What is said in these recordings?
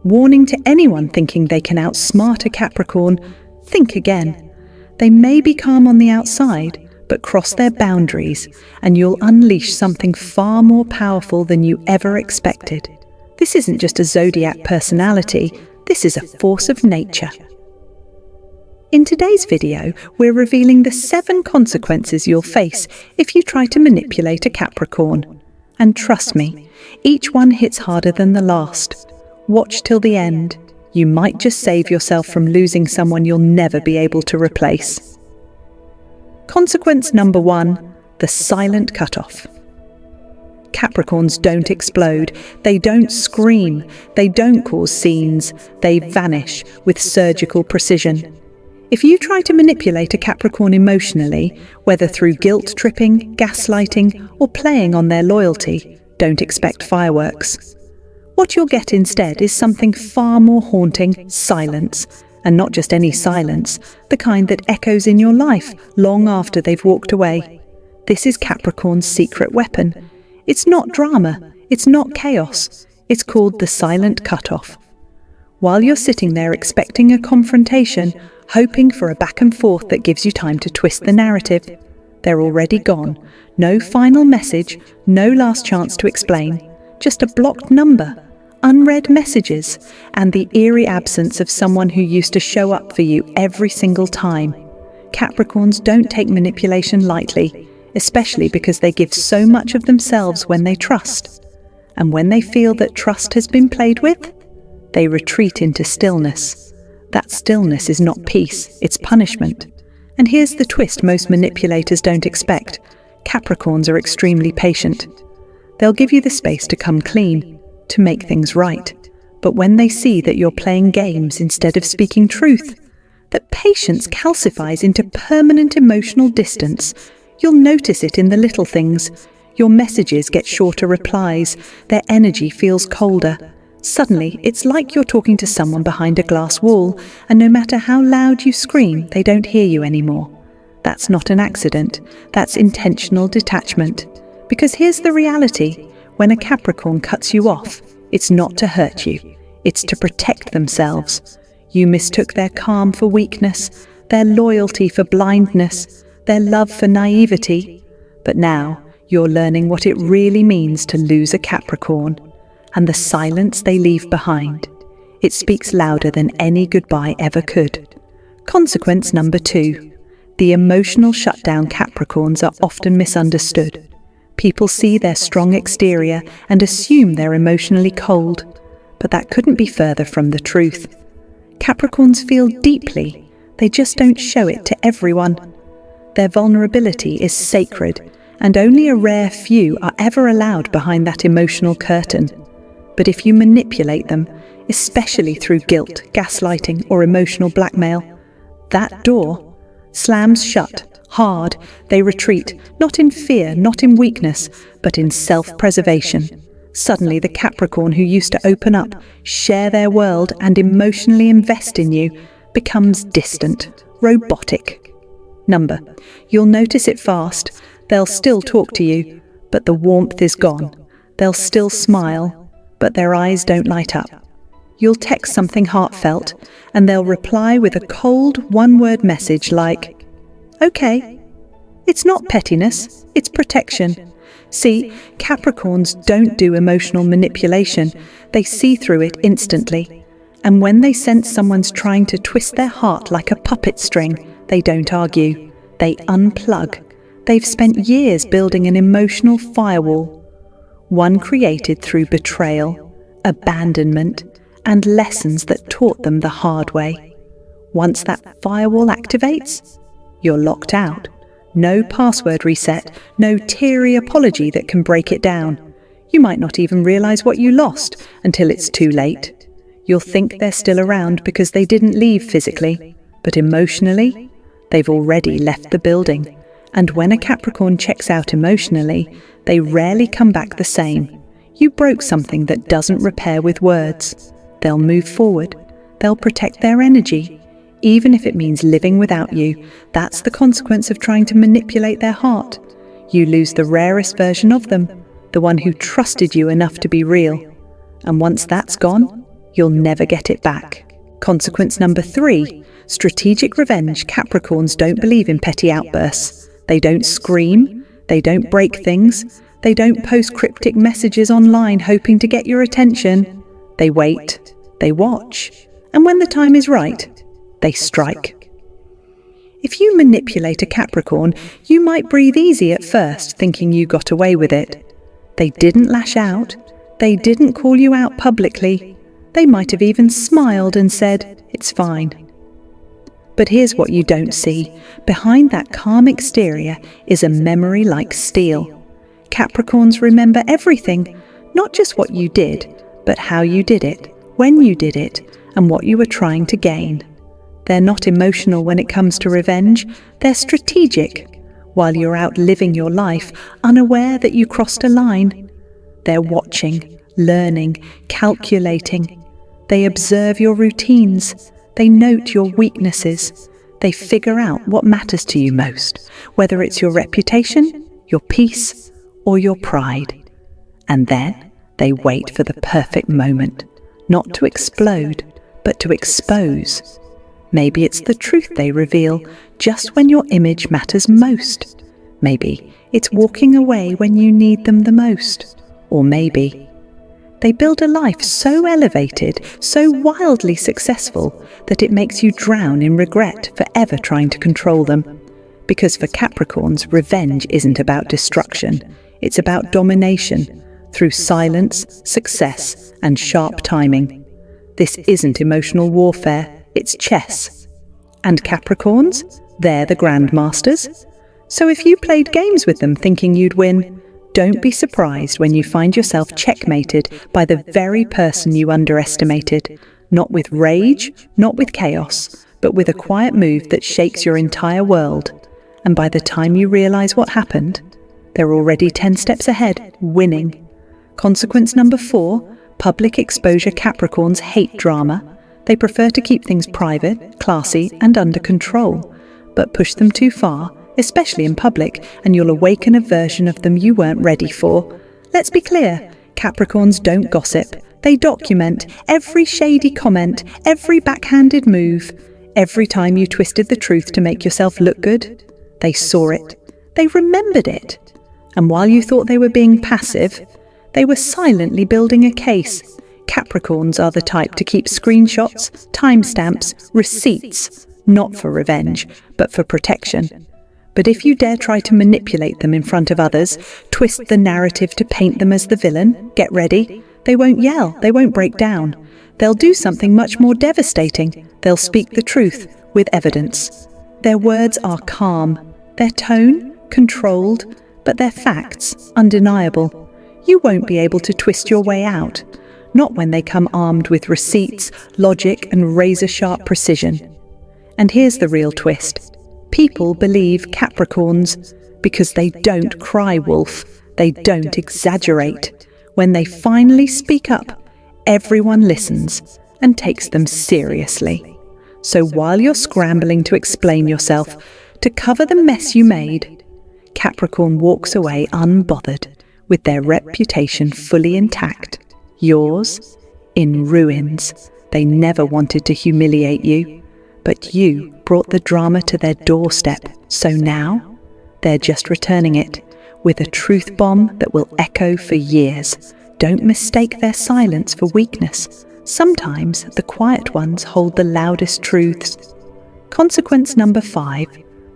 Warning to anyone thinking they can outsmart a Capricorn: think again. They may be calm on the outside, but cross their boundaries, and you'll unleash something far more powerful than you ever expected. This isn't just a zodiac personality, this is a force of nature. In today's video, we're revealing the 7 consequences you'll face if you try to manipulate a Capricorn. And trust me, each one hits harder than the last. Watch till the end. You might just save yourself from losing someone you'll never be able to replace. Consequence number 1, the silent cutoff. Capricorns don't explode, they don't scream, they don't cause scenes, they vanish with surgical precision. If you try to manipulate a Capricorn emotionally, whether through guilt-tripping, gaslighting, or playing on their loyalty, don't expect fireworks. What you'll get instead is something far more haunting: silence. And not just any silence, the kind that echoes in your life long after they've walked away. This is Capricorn's secret weapon. It's not drama, it's not chaos, it's called the silent cutoff. While you're sitting there expecting a confrontation, hoping for a back and forth that gives you time to twist the narrative, they're already gone. No final message, no last chance to explain, just a blocked number, unread messages, and the eerie absence of someone who used to show up for you every single time. Capricorns don't take manipulation lightly, especially because they give so much of themselves when they trust. And when they feel that trust has been played with, they retreat into stillness. That stillness is not peace, it's punishment. And here's the twist most manipulators don't expect. Capricorns are extremely patient. They'll give you the space to come clean, to make things right. But when they see that you're playing games instead of speaking truth, that patience calcifies into permanent emotional distance, you'll notice it in the little things. Your messages get shorter replies, their energy feels colder. Suddenly, it's like you're talking to someone behind a glass wall, and no matter how loud you scream, they don't hear you anymore. That's not an accident, that's intentional detachment. Because here's the reality: when a Capricorn cuts you off, it's not to hurt you, it's to protect themselves. You mistook their calm for weakness, their loyalty for blindness, their love for naivety. But now, you're learning what it really means to lose a Capricorn, and the silence they leave behind. It speaks louder than any goodbye ever could. Consequence number 2. The emotional shutdown. Capricorns are often misunderstood. People see their strong exterior and assume they're emotionally cold, but that couldn't be further from the truth. Capricorns feel deeply, they just don't show it to everyone. Their vulnerability is sacred, and only a rare few are ever allowed behind that emotional curtain. But if you manipulate them, especially through guilt, gaslighting, or emotional blackmail, that door slams shut. Hard, they retreat, not in fear, not in weakness, but in self-preservation. Suddenly, the Capricorn who used to open up, share their world, and emotionally invest in you becomes distant, robotic. You'll notice it fast. They'll still talk to you, but the warmth is gone. They'll still smile, but their eyes don't light up. You'll text something heartfelt, and they'll reply with a cold, one-word message like, "Okay." It's not pettiness, it's protection. See, Capricorns don't do emotional manipulation, they see through it instantly. And when they sense someone's trying to twist their heart like a puppet string, they don't argue, they unplug. They've spent years building an emotional firewall, one created through betrayal, abandonment, and lessons that taught them the hard way. Once that firewall activates, you're locked out. No password reset, no teary apology that can break it down. You might not even realize what you lost until it's too late. You'll think they're still around because they didn't leave physically, but emotionally, they've already left the building. And when a Capricorn checks out emotionally, they rarely come back the same. You broke something that doesn't repair with words. They'll move forward. They'll protect their energy. Even if it means living without you. That's the consequence of trying to manipulate their heart. You lose the rarest version of them, the one who trusted you enough to be real. And once that's gone, you'll never get it back. Consequence number 3, strategic revenge. Capricorns don't believe in petty outbursts. They don't scream, they don't break things, they don't post cryptic messages online hoping to get your attention. They wait, they watch, and when the time is right, they strike. If you manipulate a Capricorn, you might breathe easy at first, thinking you got away with it. They didn't lash out, they didn't call you out publicly, they might have even smiled and said, "It's fine." But here's what you don't see. Behind that calm exterior is a memory like steel. Capricorns remember everything, not just what you did, but how you did it, when you did it, and what you were trying to gain. They're not emotional when it comes to revenge, they're strategic. While you're out living your life, unaware that you crossed a line, they're watching, learning, calculating. They observe your routines, they note your weaknesses, they figure out what matters to you most, whether it's your reputation, your peace, or your pride. And then they wait for the perfect moment, not to explode, but to expose. Maybe it's the truth they reveal just when your image matters most. Maybe it's walking away when you need them the most. Or maybe they build a life so elevated, so wildly successful, that it makes you drown in regret for ever trying to control them. Because for Capricorns, revenge isn't about destruction, it's about domination, through silence, success, and sharp timing. This isn't emotional warfare, it's chess. And Capricorns, they're the grandmasters. So if you played games with them thinking you'd win, don't be surprised when you find yourself checkmated by the very person you underestimated, not with rage, not with chaos, but with a quiet move that shakes your entire world. And by the time you realize what happened, they're already 10 steps ahead, winning. Consequence number 4, public exposure. Capricorns hate drama. They prefer to keep things private, classy, and under control. But push them too far, especially in public, and you'll awaken a version of them you weren't ready for. Let's be clear, Capricorns don't gossip. They document every shady comment, every backhanded move, every time you twisted the truth to make yourself look good. They saw it. They remembered it. And while you thought they were being passive, they were silently building a case. Capricorns are the type to keep screenshots, timestamps, receipts, not for revenge, but for protection. But if you dare try to manipulate them in front of others, twist the narrative to paint them as the villain, get ready. They won't yell, they won't break down. They'll do something much more devastating. They'll speak the truth with evidence. Their words are calm, their tone controlled, but their facts undeniable. You won't be able to twist your way out, not when they come armed with receipts, logic, and razor-sharp precision. And here's the real twist. People believe Capricorns because they don't cry wolf, they don't exaggerate. When they finally speak up, everyone listens and takes them seriously. So while you're scrambling to explain yourself, to cover the mess you made, Capricorn walks away unbothered, with their reputation fully intact. Yours, in ruins. They never wanted to humiliate you, but you brought the drama to their doorstep. So now, they're just returning it, with a truth bomb that will echo for years. Don't mistake their silence for weakness. Sometimes the quiet ones hold the loudest truths. Consequence number 5,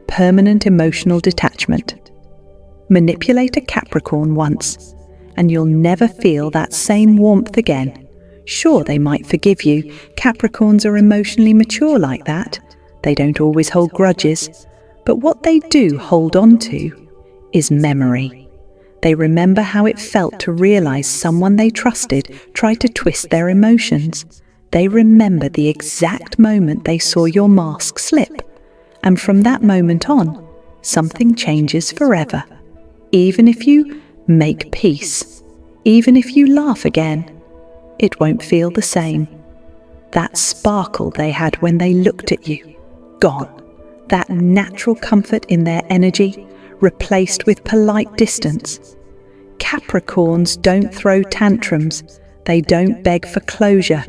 permanent emotional detachment. Manipulate a Capricorn once, and you'll never feel that same warmth again. Sure, they might forgive you. Capricorns are emotionally mature like that. They don't always hold grudges. But what they do hold on to is memory. They remember how it felt to realize someone they trusted tried to twist their emotions. They remember the exact moment they saw your mask slip. And from that moment on, something changes forever. Even if you make peace, even if you laugh again, it won't feel the same. That sparkle they had when they looked at you, gone. That natural comfort in their energy, replaced with polite distance. Capricorns don't throw tantrums. They don't beg for closure.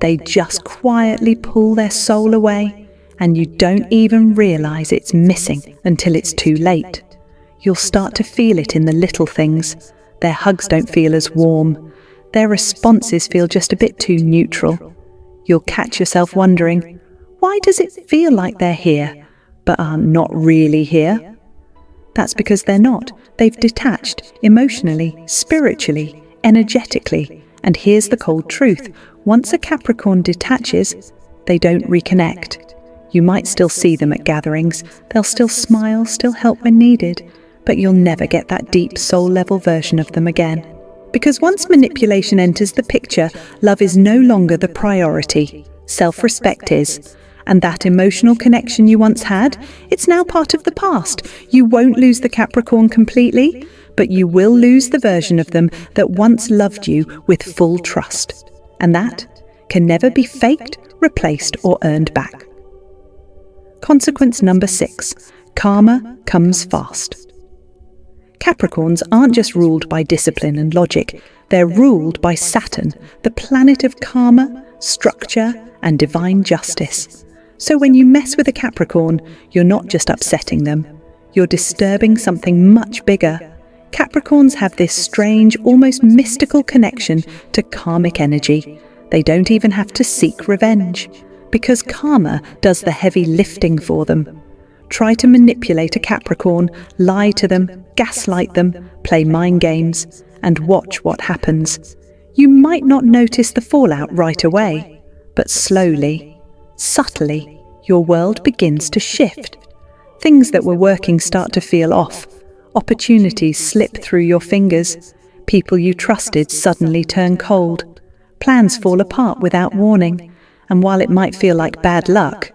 They just quietly pull their soul away, and you don't even realize it's missing until it's too late. You'll start to feel it in the little things. Their hugs don't feel as warm. Their responses feel just a bit too neutral. You'll catch yourself wondering, why does it feel like they're here, but are not really here? That's because they're not. They've detached emotionally, spiritually, energetically. And here's the cold truth. Once a Capricorn detaches, they don't reconnect. You might still see them at gatherings. They'll still smile, still help when needed. But you'll never get that deep soul-level version of them again. Because once manipulation enters the picture, love is no longer the priority. Self-respect is. And that emotional connection you once had, it's now part of the past. You won't lose the Capricorn completely, but you will lose the version of them that once loved you with full trust. And that can never be faked, replaced, or earned back. Consequence number 6. Karma comes fast. Capricorns aren't just ruled by discipline and logic. They're ruled by Saturn, the planet of karma, structure, and divine justice. So when you mess with a Capricorn, you're not just upsetting them. You're disturbing something much bigger. Capricorns have this strange, almost mystical connection to karmic energy. They don't even have to seek revenge, because karma does the heavy lifting for them. Try to manipulate a Capricorn, lie to them, gaslight them, play mind games, and watch what happens. You might not notice the fallout right away, but slowly, subtly, your world begins to shift. Things that were working start to feel off. Opportunities slip through your fingers. People you trusted suddenly turn cold. Plans fall apart without warning. And while it might feel like bad luck,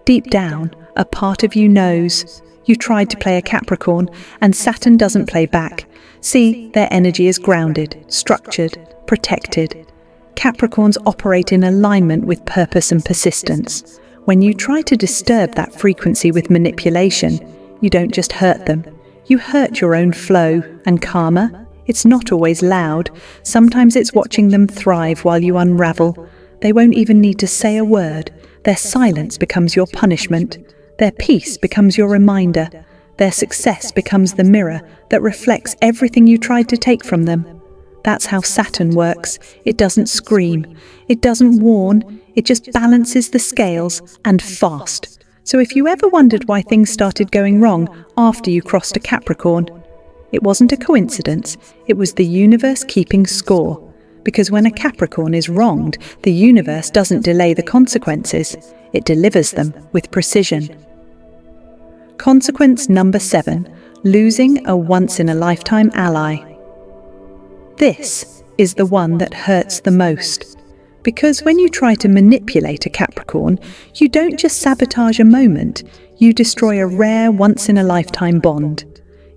deep down, a part of you knows. You tried to play a Capricorn, and Saturn doesn't play back. See, their energy is grounded, structured, protected. Capricorns operate in alignment with purpose and persistence. When you try to disturb that frequency with manipulation, you don't just hurt them. You hurt your own flow, and karma, it's not always loud. Sometimes it's watching them thrive while you unravel. They won't even need to say a word. Their silence becomes your punishment. Their peace becomes your reminder. Their success becomes the mirror that reflects everything you tried to take from them. That's how Saturn works. It doesn't scream. It doesn't warn. It just balances the scales, and fast. So if you ever wondered why things started going wrong after you crossed a Capricorn, it wasn't a coincidence. It was the universe keeping score. Because when a Capricorn is wronged, the universe doesn't delay the consequences. It delivers them with precision. Consequence number 7. Losing a once-in-a-lifetime ally. This is the one that hurts the most. Because when you try to manipulate a Capricorn, you don't just sabotage a moment, you destroy a rare once-in-a-lifetime bond.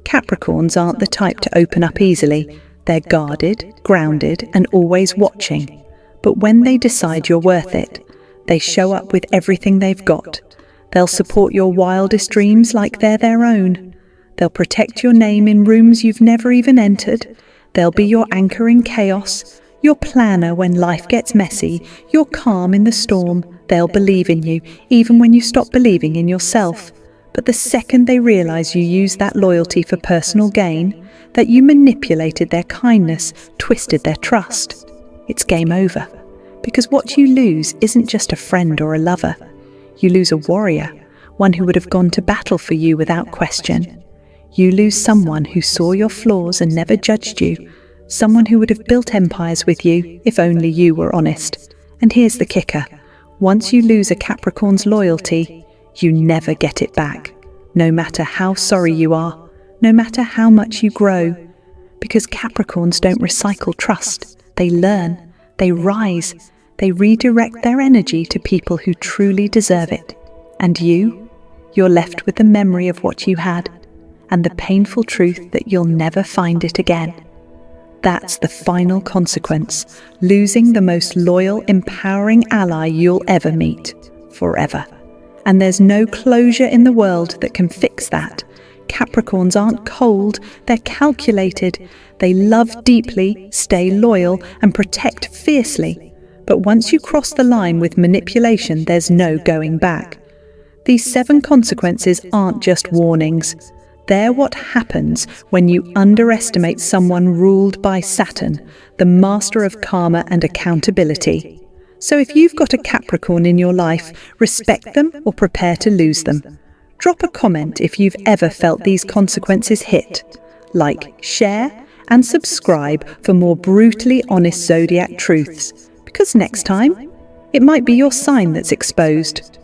Capricorns aren't the type to open up easily. They're guarded, grounded, and always watching. But when they decide you're worth it, they show up with everything they've got. They'll support your wildest dreams like they're their own. They'll protect your name in rooms you've never even entered. They'll be your anchor in chaos, your planner when life gets messy, your calm in the storm. They'll believe in you, even when you stop believing in yourself. But the second they realize you use that loyalty for personal gain, that you manipulated their kindness, twisted their trust, it's game over. Because what you lose isn't just a friend or a lover. You lose a warrior, one who would have gone to battle for you without question. You lose someone who saw your flaws and never judged you, someone who would have built empires with you if only you were honest. And here's the kicker. Once you lose a Capricorn's loyalty, you never get it back, no matter how sorry you are, no matter how much you grow. Because Capricorns don't recycle trust. They learn, they rise, they redirect their energy to people who truly deserve it. And you're left with the memory of what you had, and the painful truth that you'll never find it again. That's the final consequence, losing the most loyal, empowering ally you'll ever meet, forever. And there's no closure in the world that can fix that. Capricorns aren't cold, they're calculated. They love deeply, stay loyal, and protect fiercely. But once you cross the line with manipulation, there's no going back. These 7 consequences aren't just warnings. They're what happens when you underestimate someone ruled by Saturn, the master of karma and accountability. So if you've got a Capricorn in your life, respect them or prepare to lose them. Drop a comment if you've ever felt these consequences hit. Like, share, and subscribe for more brutally honest zodiac truths. Because next time, it might be your sign that's exposed.